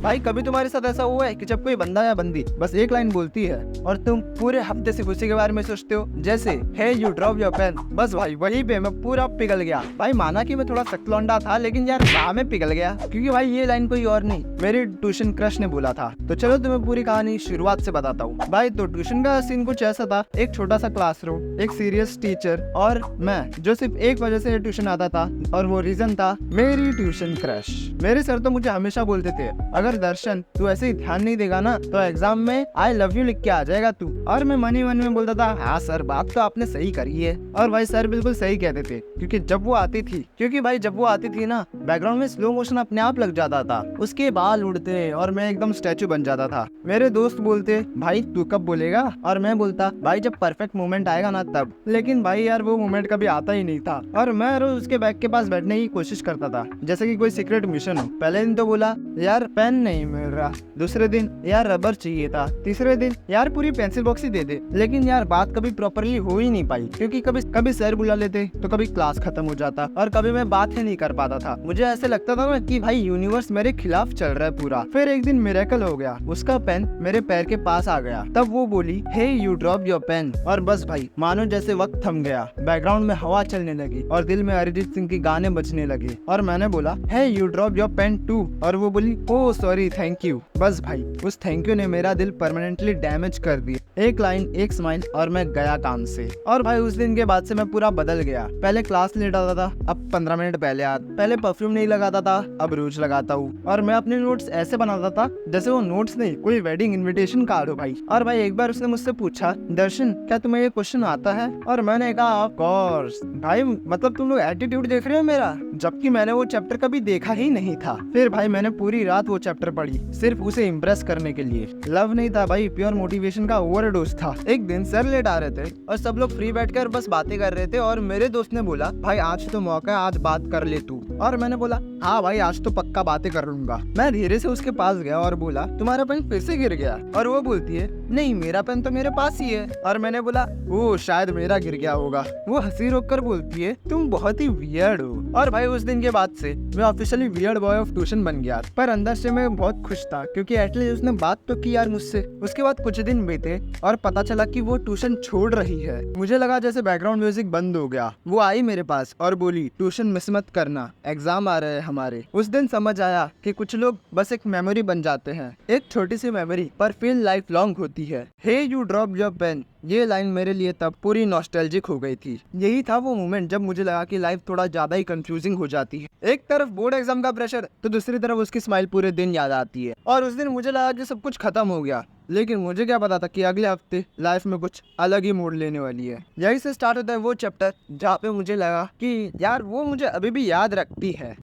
भाई कभी तुम्हारे साथ ऐसा हुआ है कि जब कोई बंदा या बंदी बस एक लाइन बोलती है और तुम पूरे हफ्ते से उसी के बारे में सोचते हो, जैसे हे यू ड्रॉप योर पेन। बस भाई वहीं पे मैं पूरा पिघल गया। भाई माना कि मैं थोड़ा सख्त लौंडा था, लेकिन यार मैं पिघल गया, क्योंकि भाई ये लाइन कोई और नहीं मेरी ट्यूशन क्रश ने बोला था। तो चलो तुम्हें पूरी कहानी शुरुआत से बताता हूँ। भाई तो ट्यूशन का सीन कुछ ऐसा था, एक छोटा सा क्लासरूम, एक सीरियस टीचर और मैं जो सिर्फ एक वजह से ट्यूशन आता था, और वो रीजन था मेरी ट्यूशन क्रश। मेरे सर तो मुझे हमेशा बोलते थे, अगर दर्शन तू ऐसे ही ध्यान नहीं देगा ना तो एग्जाम में आई लव यू लिख के आ जाएगा तू। और मैं मन ही मन में बोलता था हाँ सर बात तो आपने सही करी है। और भाई सर बिल्कुल सही कहते थे, क्योंकि जब वो आती थी ना, बैकग्राउंड में स्लो मोशन अपने आप लग जाता था, उसके बाल उड़ते और मैं एकदम स्टैचू बन जाता था। मेरे दोस्त बोलते भाई तू कब बोलेगा, और मैं बोलता भाई जब परफेक्ट मोमेंट आएगा ना तब। लेकिन भाई यार वो मोमेंट कभी आता ही नहीं था, और मैं रोज उसके बैग के पास बैठने की कोशिश करता था जैसे कि कोई सीक्रेट मिशन हो। पहले दिन तो बोला यार पेन नहीं मिल रहा, दूसरे दिन यार रबर चाहिए था, तीसरे दिन यार पूरी पेंसिल बॉक्स ही दे दे। लेकिन यार बात कभी प्रॉपरली हो ही नहीं पाई, क्योंकि कभी सर बुला लेते तो कभी क्लास खत्म हो जाता, और कभी मैं बात ही नहीं कर पाता था। मुझे ऐसे लगता था ना कि भाई यूनिवर्स मेरे खिलाफ चल रहा है पूरा। फिर एक दिन मिरेकल हो गया, उसका पेन मेरे पैर के पास आ गया। तब वो बोली हे यू ड्रॉप योर पेन, और बस भाई मानो जैसे वक्त थम गया, बैकग्राउंड में हवा चलने लगी और दिल में अरिजीत सिंह के गाने बजने लगे। और मैंने बोला hey you drop your pen too, और वो बोली ओह सॉरी थैंक यू। बस भाई उस थैंक यू ने मेरा दिल परमानेंटली डैमेज कर दिया। एक लाइन, एक स्माइल और मैं गया काम से। और भाई उस दिन के बाद से मैं पूरा बदल गया। पहले क्लास लेट आता था, अब 15 मिनट पहले आता। पहले परफ्यूम नहीं लगाता था, अब रोज लगाता हूँ। और मैं अपने नोट्स ऐसे बनाता था जैसे वो नोट्स नहीं कोई वेडिंग इनविटेशन कार्ड हो भाई। और भाई एक बार उसने मुझसे पूछा दर्शन क्या तुम्हें ये क्वेश्चन आता है, और मैंने कहा ऑफ कोर्स। भाई मतलब तुम लोग एटीट्यूड देख रहे हो मेरा, जबकि मैंने वो चैप्टर कभी देखा ही नहीं था। फिर भाई मैंने पूरी रात वो चैप्टर पढ़ी सिर्फ उसे इम्प्रेस करने के लिए। लव नहीं था भाई, प्योर मोटिवेशन का ओवरडोज था। एक दिन सर लेट आ रहे थे और सब लोग फ्री बैठकर बस बातें कर रहे थे, और मेरे दोस्त ने बोला भाई आज तो मौका है, आज बात कर ले तू। और मैंने बोला हाँ भाई आज तो पक्का बातें कर लूंगा। मैं धीरे से उसके पास गया और बोला तुम्हारा पेन फिर से गिर गया, और वो बोलती है नहीं मेरा पेन तो मेरे पास ही है। और मैंने बोला वो शायद मेरा गिर गया होगा। वो हंसी रोक कर बोलती है तुम बहुत ही वियर्ड हो। और भाई उस दिन के बाद से मैं officially weird boy of tuition बन गया। पर अंदर से मैं बहुत खुश था, क्योंकि एटलीस्ट उसने बात तो की यार मुझसे। उसके बाद कुछ दिन बीते और पता चला कि वो ट्यूशन छोड़ रही है। मुझे लगा जैसे बैकग्राउंड म्यूजिक बंद हो गया। वो आई मेरे पास और बोली ट्यूशन मिस मत करना, एग्जाम आ रहे हैं हमारे। उस दिन समझ आया कि कुछ लोग बस एक मेमोरी बन जाते हैं, एक छोटी सी मेमोरी पर फील लाइफ लॉन्ग होती है। हे यू ड्रॉप योर पेन, ये लाइन मेरे लिए तब पूरी नॉस्टैल्जिक हो गई थी। यही था वो मोमेंट जब मुझे लगा कि लाइफ थोड़ा ज्यादा ही कंफ्यूजिंग हो जाती है। एक तरफ बोर्ड एग्जाम का प्रेशर तो दूसरी तरफ उसकी स्माइल पूरे दिन याद आती है। और उस दिन मुझे लगा कि सब कुछ खत्म हो गया, लेकिन मुझे क्या पता था कि अगले हफ्ते लाइफ में कुछ अलग ही मोड़ लेने वाली है। यही से स्टार्ट होता है वो चैप्टर जहाँ पे मुझे लगा कि यार वो मुझे अभी भी याद रखती है।